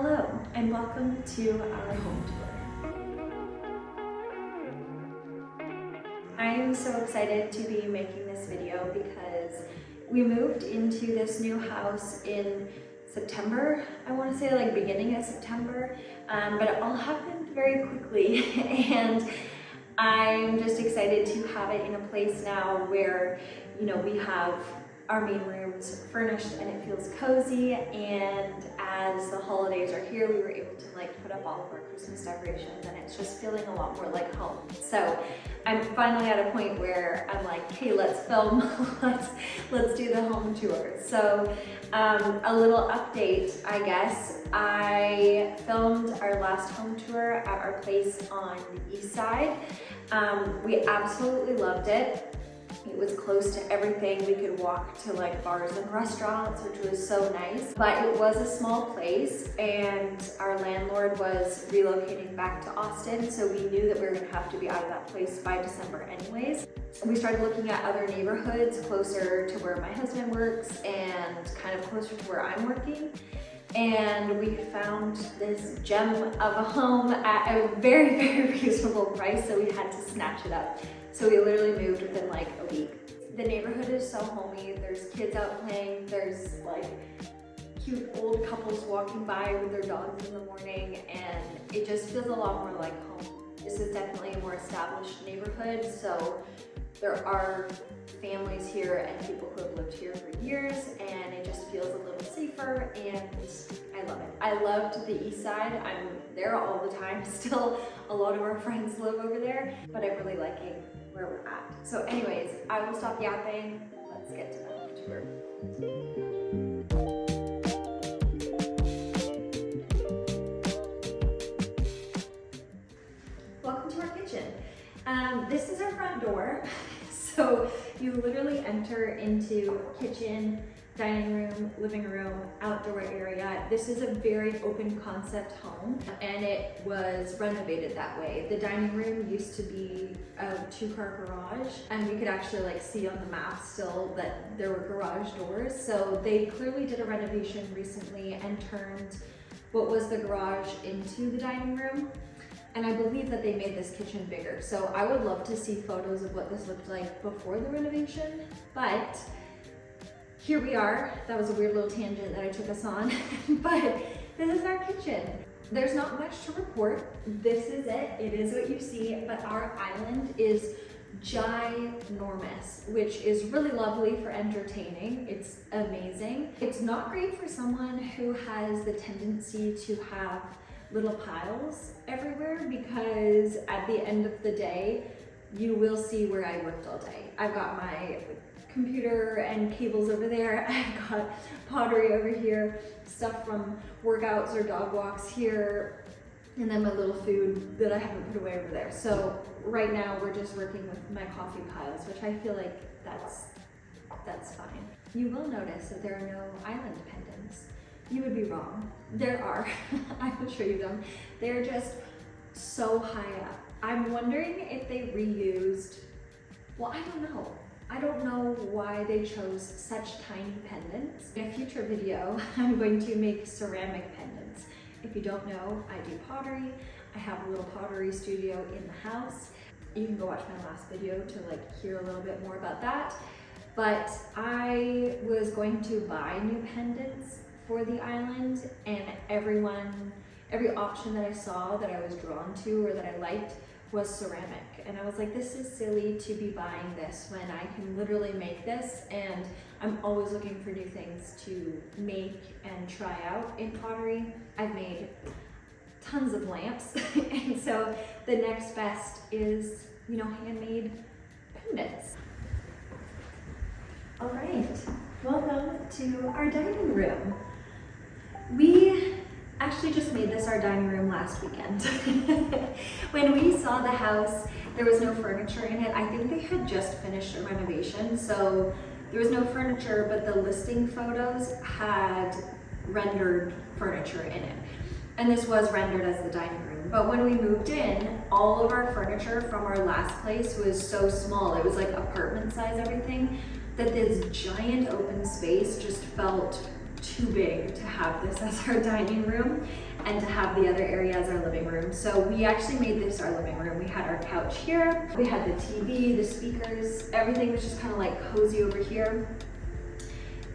Hello, and welcome to our home tour. I am so excited to be making this video because we moved into this new house in September. I want to say like beginning of September, but it all happened very quickly and I'm just excited to have it in a place now where, you know, we have our main rooms furnished and it feels cozy, and as the holidays are here, we were able to like put up all of our Christmas decorations and it's just feeling a lot more like home. So I'm finally at a point where I'm like, hey, let's film, let's do the home tour. So a little update, I guess. I filmed our last home tour at our place on the east side. We absolutely loved it. It was close to everything. We could walk to like bars and restaurants, which was so nice. But it was a small place and our landlord was relocating back to Austin, so we knew that we were gonna have to be out of that place by December anyways. We started looking at other neighborhoods closer to where my husband works and kind of closer to where I'm working. And we found this gem of a home at a very, very reasonable price, so we had to snatch it up. So we literally moved within like a week. The neighborhood is so homey. There's kids out playing. There's like cute old couples walking by with their dogs in the morning, and it just feels a lot more like home. This is definitely a more established neighborhood, so there are families here and people who have lived here for years, and it just feels a little safer, and I love it. I loved the east side. I'm there all the time still. A lot of our friends live over there, but I'm really liking where we're at. So anyways, I will stop yapping. Let's get to the home tour. Welcome to our kitchen. This is our front door. So you literally enter into kitchen, dining room, living room, outdoor area. This is a very open concept home and it was renovated that way. The dining room used to be a 2-car garage, and we could actually like see on the map still that there were garage doors. So they clearly did a renovation recently and turned what was the garage into the dining room. And I believe that they made this kitchen bigger. So I would love to see photos of what this looked like before the renovation, but here we are. That was a weird little tangent that I took us on, but this is our kitchen. There's not much to report. This is it. It is what you see, but our island is ginormous, which is really lovely for entertaining. It's amazing. It's not great for someone who has the tendency to have little piles everywhere, because at the end of the day, you will see where I worked all day. I've got my computer and cables over there. I've got pottery over here, stuff from workouts or dog walks here, and then my little food that I haven't put away over there. So right now we're just working with my coffee piles, which I feel like that's fine. You will notice that there are no island pendants. You would be wrong. There are. I will show you them. They're just so high up. I'm wondering if they reused, well, I don't know. I don't know why they chose such tiny pendants. In a future video, I'm going to make ceramic pendants. If you don't know, I do pottery. I have a little pottery studio in the house. You can go watch my last video to like hear a little bit more about that. But I was going to buy new pendants for the island, and every option that I saw that I was drawn to or that I liked was ceramic. And I was like, this is silly to be buying this when I can literally make this, and I'm always looking for new things to make and try out in pottery. I've made tons of lamps and so the next best is, you know, handmade pendants. All right, welcome to our dining room. We actually just made this our dining room last weekend. When we saw the house, there was no furniture in it. I think they had just finished a renovation, so there was no furniture, but the listing photos had rendered furniture in it. And this was rendered as the dining room. But when we moved in, all of our furniture from our last place was so small. It was like apartment size everything, that this giant open space just felt too big to have this as our dining room. and to have the other area as our living room. So we actually made this our living room. We had our couch here, we had the TV, the speakers, everything was just kind of like cozy over here.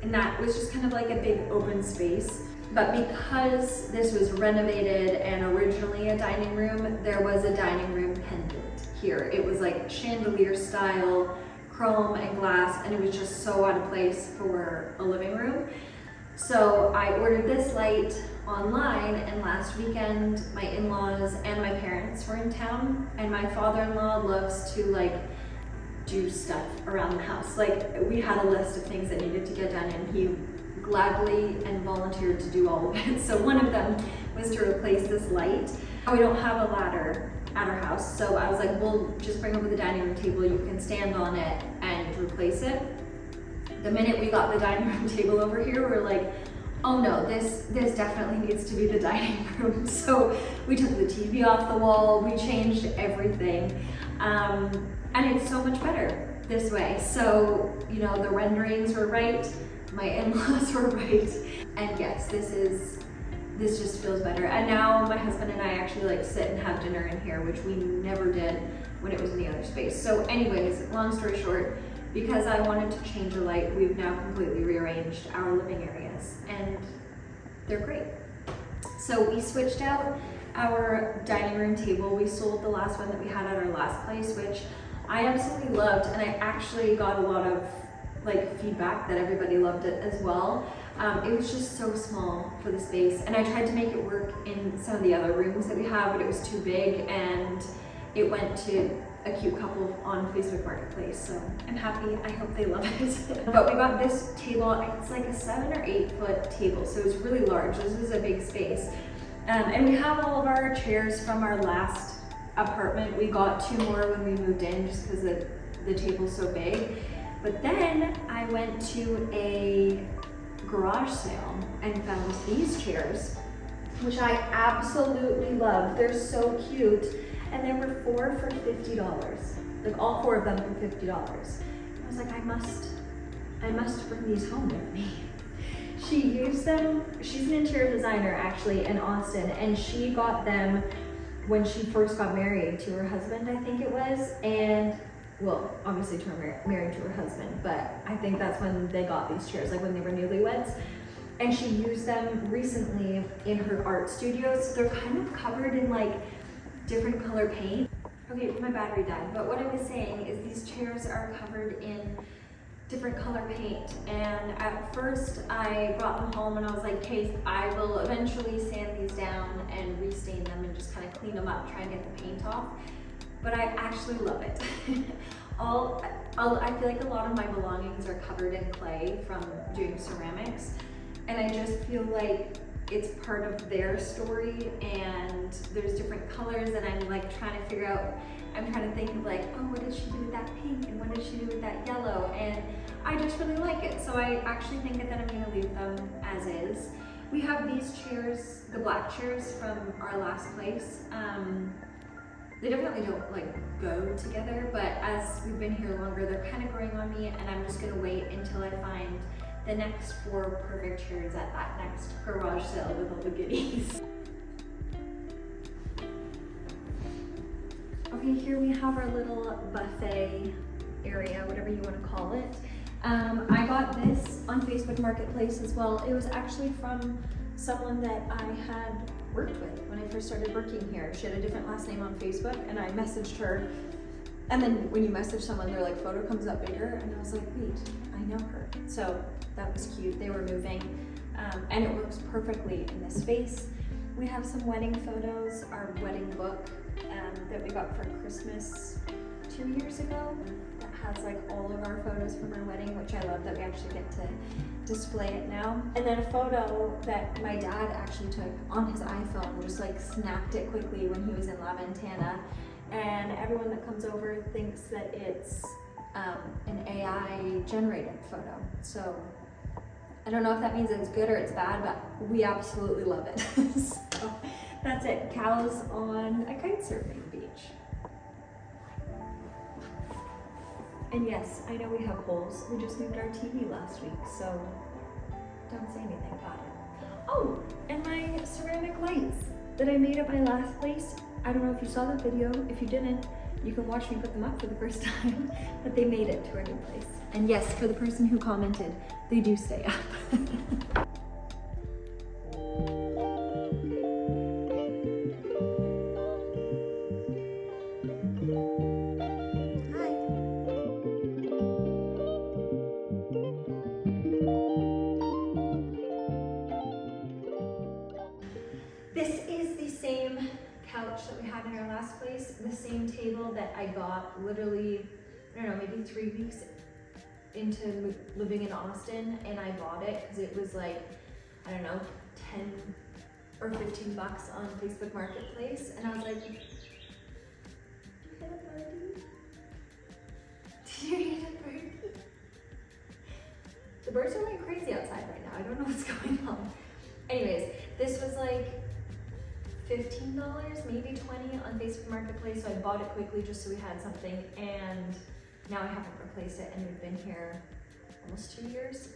And that was just kind of like a big open space. But because this was renovated and originally a dining room, there was a dining room pendant here. It was like chandelier style, chrome and glass, and it was just so out of place for a living room. So I ordered this light online, and last weekend my in-laws and my parents were in town, and my father-in-law loves to like do stuff around the house. Like, we had a list of things that needed to get done, and he gladly and volunteered to do all of it. So one of them was to replace this light. We don't have a ladder at our house, so I was like, we'll just bring over the dining room table, you can stand on it and replace it. The minute we got the dining room table over here, we're like, oh no, this definitely needs to be the dining room. So we took the TV off the wall, we changed everything, and it's so much better this way. So, you know, the renderings were right, my in-laws were right, and yes, this just feels better. And now my husband and I actually like sit and have dinner in here, which we never did when it was in the other space. So anyways, long story short, because I wanted to change a light, we've now completely rearranged our living areas, and they're great. So we switched out our dining room table. We sold the last one that we had at our last place, which I absolutely loved, and I actually got a lot of like feedback that everybody loved it as well. It was just so small for the space, and I tried to make it work in some of the other rooms that we have, but it was too big, and it went to a cute couple on Facebook Marketplace, so I'm happy. I hope they love it. But we got this table, it's like a 7 or 8 foot table, so it's really large. This is a big space. And we have all of our chairs from our last apartment. We got 2 more when we moved in just because the table's so big. But then I went to a garage sale and found these chairs, which I absolutely love. They're so cute. And there were 4 for $50. Like all 4 of them for $50. I was like, I must bring these home with me. She used them, she's an interior designer actually in Austin, and she got them when she first got married to her husband, I think it was, and well, obviously to her married to her husband, but I think that's when they got these chairs, like when they were newlyweds. And she used them recently in her art studio, so they're kind of covered in like different color paint. Okay, my battery died, but what I was saying is these chairs are covered in different color paint, and at first I brought them home and I was like, Kate, I will eventually sand these down and restain them and just kind of clean them up, try and get the paint off. But I actually love it. I feel like a lot of my belongings are covered in clay from doing ceramics, and I just feel like it's part of their story, and there's different colors, and I'm like trying to figure out, I'm trying to think of like, oh, what did she do with that pink, and what did she do with that yellow, and I just really like it. So I actually think that I'm gonna leave them as is. We have these chairs, the black chairs from our last place. They definitely don't like go together, but as we've been here longer, they're kind of growing on me, and I'm just gonna wait until I find the next 4 perfect chairs at that next garage sale with all the goodies. Okay, here we have our little buffet area, whatever you want to call it. I got this on Facebook Marketplace as well. It was actually from someone that I had worked with when I first started working here. She had a different last name on Facebook, and I messaged her. And then when you message someone, their like photo comes up bigger, and I was like, wait, I know her. So that was cute. They were moving, and it works perfectly in this space. We have some wedding photos, our wedding book that we got for Christmas 2 years ago. That has like all of our photos from our wedding, which I love that we actually get to display it now. And then a photo that my dad actually took on his iPhone, just like snapped it quickly when he was in La Ventana. And everyone that comes over thinks that it's an AI generated photo. So I don't know if that means it's good or it's bad, but we absolutely love it. So that's it. Cows on a kite surfing beach. And yes, I know we have holes. We just moved our TV last week, so don't say anything about it. Oh, and my ceramic lights. that I made at my last place. I don't know if you saw the video. If you didn't, you can watch me put them up for the first time, but they made it to our new place. And yes, for the person who commented, they do stay up. This is the same couch that we had in our last place, the same table that I got literally, I don't know, maybe 3 weeks into living in Austin, and I bought it because it was like, I don't know, 10 or 15 bucks on Facebook Marketplace, and I was like, did you hit a birdie? Did you hit a birdie? The birds are like crazy outside right now. I don't know what's going on. Anyways, this was like $15, maybe 20 on Facebook Marketplace, so I bought it quickly just so we had something, and now I haven't replaced it, and we've been here almost 2 years.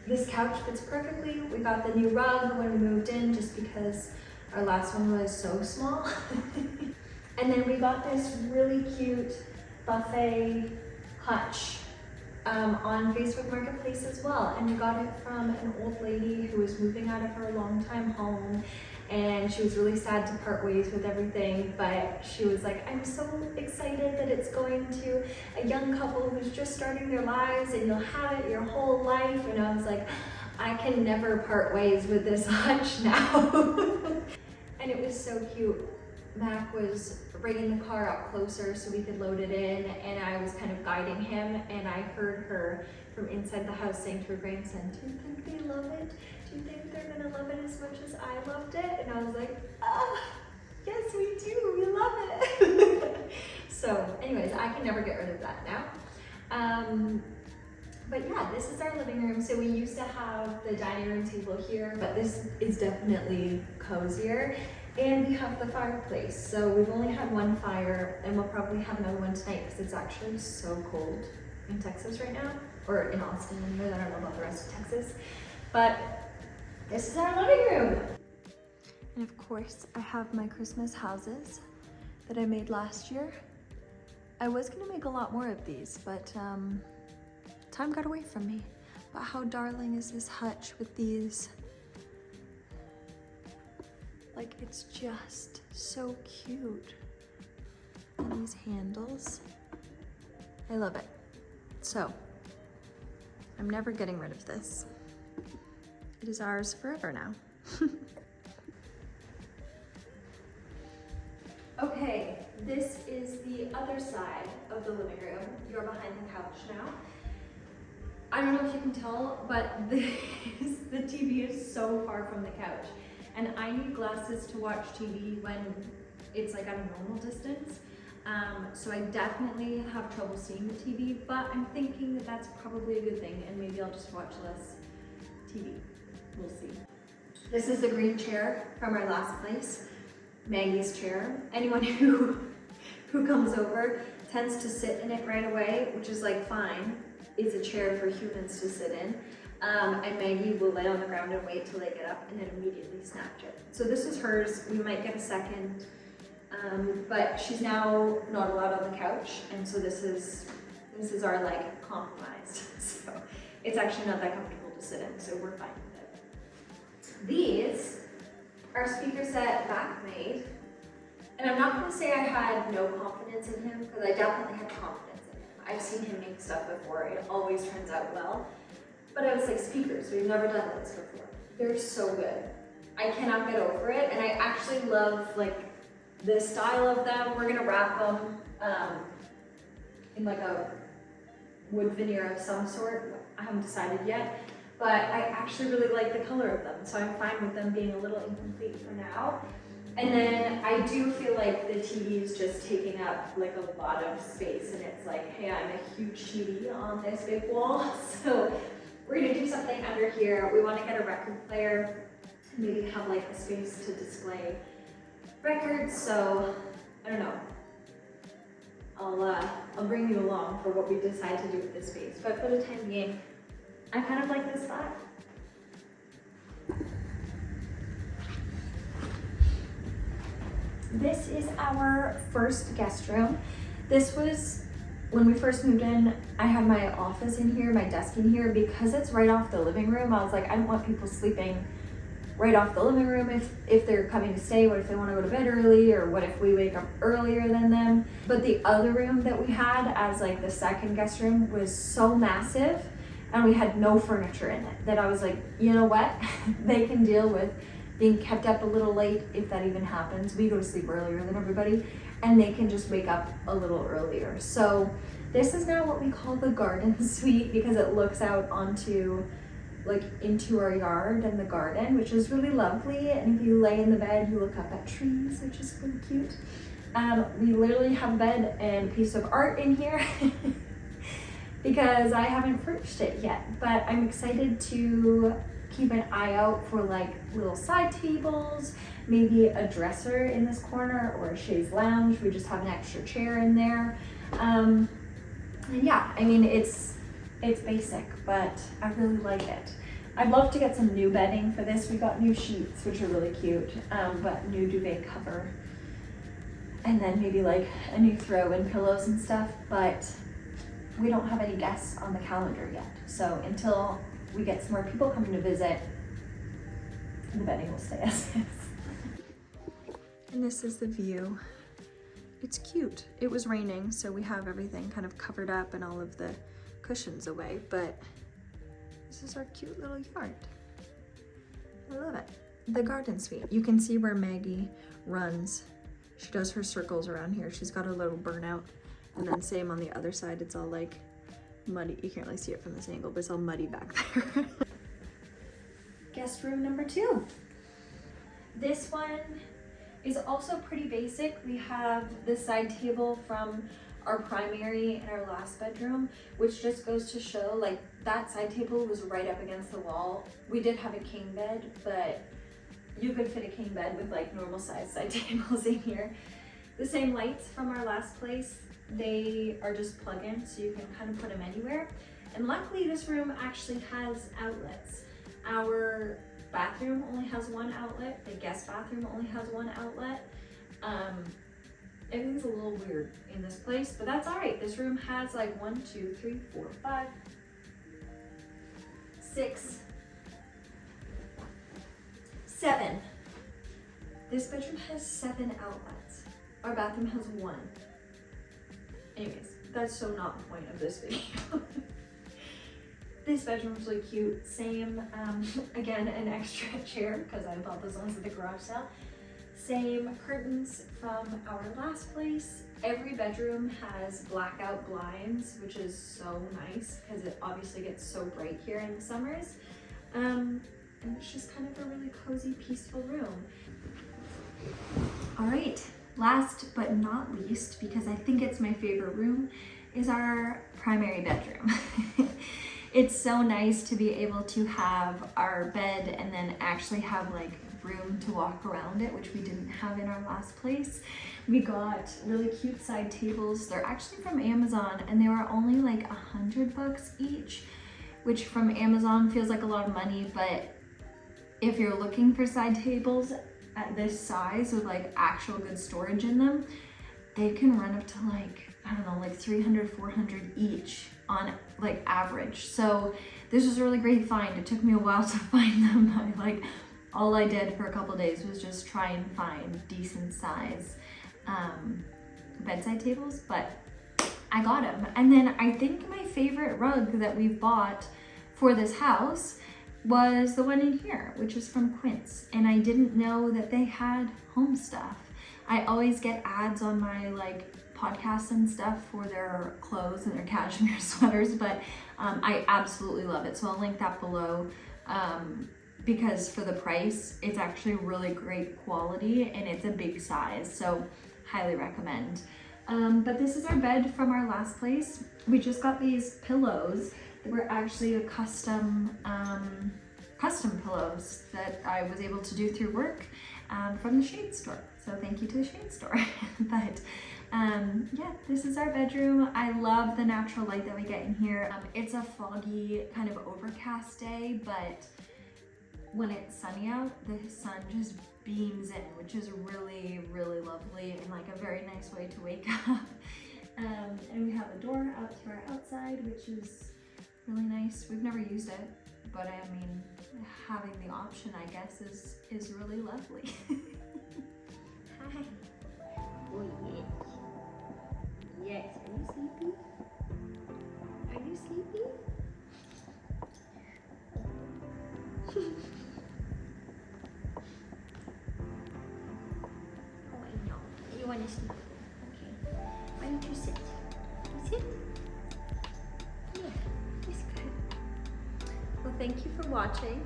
This couch fits perfectly. We got the new rug when we moved in just because our last one was so small. And then we got this really cute buffet hutch on Facebook Marketplace as well, and we got it from an old lady who was moving out of her long-time home, and she was really sad to part ways with everything, but she was like, I'm so excited that it's going to a young couple who's just starting their lives and you'll have it your whole life. And I was like, I can never part ways with this hutch now. And it was so cute. Mac was bringing the car up closer so we could load it in, and I was kind of guiding him, and I heard her from inside the house saying to her grandson, do you think they love it? Do you think they're gonna love it as much as I loved it? And I was like, yes we do, we love it. So anyways, I can never get rid of that now. But yeah, this is our living room. So we used to have the dining room table here, but this is definitely cozier. And we have the fireplace. So we've only had one fire, and we'll probably have another one tonight because it's actually so cold in Texas right now, or in Austin anyways. I don't know about the rest of Texas, but this is our living room. And of course, I have my Christmas houses that I made last year. I was gonna make a lot more of these, but time got away from me. But how darling is this hutch with these, like, it's just so cute. And these handles, I love it. So, I'm never getting rid of this. It is ours forever now. Okay, this is the other side of the living room. You're behind the couch now. I don't know if you can tell, but the TV is so far from the couch. And I need glasses to watch TV when it's like at a normal distance. So I definitely have trouble seeing the TV, but I'm thinking that that's probably a good thing, and maybe I'll just watch less TV. We'll see. This is the green chair from our last place, Maggie's chair. Anyone who comes over tends to sit in it right away, which is like fine. It's a chair for humans to sit in. And Maggie will lay on the ground and wait till they get up and then immediately snatch it. So this is hers. We might get a second, but she's now not allowed on the couch, and so this is our like compromise. So it's actually not that comfortable to sit in, so we're fine with it. These are speakers that Mac made, and I'm not going to say I had no confidence in him, because I definitely had confidence in him. I've seen him make stuff before. It always turns out well. But I was like, speakers, we've never done this before. They're so good. I cannot get over it, and I actually love like the style of them. We're gonna wrap them in like a wood veneer of some sort. I haven't decided yet, but I actually really like the color of them, so I'm fine with them being a little incomplete for now. And then I do feel like the TV is just taking up like a lot of space, and it's like, hey, I'm a huge TV on this big wall, so we're gonna do something under here. We wanna get a record player, maybe have like a space to display records, so I don't know. I'll bring you along for what we decide to do with this space. But for the time being, I kind of like this spot. This is our first guest room. This was, when we first moved in, I had my office in here, my desk in here, because it's right off the living room. I was like, I don't want people sleeping right off the living room if they're coming to stay. What if they want to go to bed early, or what if we wake up earlier than them? But the other room that we had as like the second guest room was so massive, and we had no furniture in it, that I was like, you know what? They can deal with being kept up a little late, if that even happens. We go to sleep earlier than everybody, and they can just wake up a little earlier. So this is now what we call the garden suite, because it looks out onto like into our yard and the garden, which is really lovely. And if you lay in the bed, you look up at trees, which is really cute. We literally have a bed and a piece of art in here because I haven't furnished it yet, but I'm excited to keep an eye out for like little side tables, maybe a dresser in this corner, or a chaise lounge. We just have an extra chair in there. And yeah, I mean, it's basic, but I really like it. I'd love to get some new bedding for this. We got new sheets, which are really cute, but new duvet cover. And then maybe like a new throw-in pillows and stuff, but we don't have any guests on the calendar yet. So until we get some more people coming to visit, the bedding will stay as is. And this is the view. It's cute. It was raining, so we have everything kind of covered up and all of the cushions away, but this is our cute little yard. I love it. The garden suite. You can see where Maggie runs. She does her circles around here. She's got a little burnout. And then same on the other side, it's all like muddy. You can't really see it from this angle, but it's all muddy back there. Guest room number 2. This one is also pretty basic. We have the side table from our primary in our last bedroom, which just goes to show like that side table was right up against the wall. We did have a king bed, but you could fit a king bed with like normal size side tables in here. The same lights from our last place, they are just plug-in, so you can kind of put them anywhere. And luckily this room actually has outlets. Our bathroom only has one outlet. The guest bathroom only has one outlet. Everything's a little weird in this place, but that's all right. This room has like 1, 2, 3, 4, 5, 6, 7. This bedroom has 7 outlets. Our bathroom has 1. Anyways, that's so not the point of this video. This bedroom's really cute. Same, again, an extra chair because I bought those ones at the garage sale. Same curtains from our last place. Every bedroom has blackout blinds, which is so nice because it obviously gets so bright here in the summers. And it's just kind of a really cozy, peaceful room. All right, last but not least, because I think it's my favorite room, is our primary bedroom. It's so nice to be able to have our bed and then actually have like room to walk around it, which we didn't have in our last place. We got really cute side tables. They're actually from Amazon, and they were only like $100 each, which from Amazon feels like a lot of money, but if you're looking for side tables at this size with like actual good storage in them, they can run up to like, I don't know, like 300, 400 each on like average. So this was a really great find. It took me a while to find them. All I did for a couple days was just try and find decent size bedside tables, but I got them. And then I think my favorite rug that we've bought for this house was the one in here, which is from Quince. And I didn't know that they had home stuff. I always get ads on my like podcasts and stuff for their clothes and their cashmere sweaters, but I absolutely love it. So I'll link that below because for the price, it's actually really great quality and it's a big size. So highly recommend. But this is our bed from our last place. We just got these pillows that were actually a custom pillows that I was able to do through work from the Shade Store. So thank you to the Shade Store. But yeah, this is our bedroom. I love the natural light that we get in here. It's a foggy, kind of overcast day, but when it's sunny out, the sun just beams in, which is really, really lovely and like a very nice way to wake up. And we have a door out to our outside, which is really nice. We've never used it, but I mean, having the option, I guess, is really lovely. Hi. Oh yes. Yes, are you sleepy? Are you sleepy? Oh, I know. You want to sleep? Okay. Why don't you sit? You sit? Yeah, that's good. Well, thank you for watching.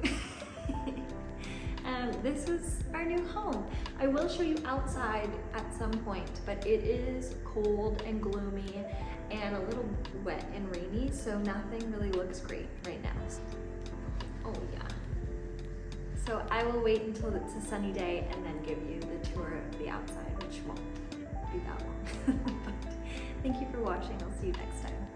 This was our new home. I will show you outside at some point, but it is cold and gloomy and a little wet and rainy, so nothing really looks great right now. Oh yeah. So I will wait until it's a sunny day and then give you the tour of the outside, which won't be that long. But thank you for watching. I'll see you next time.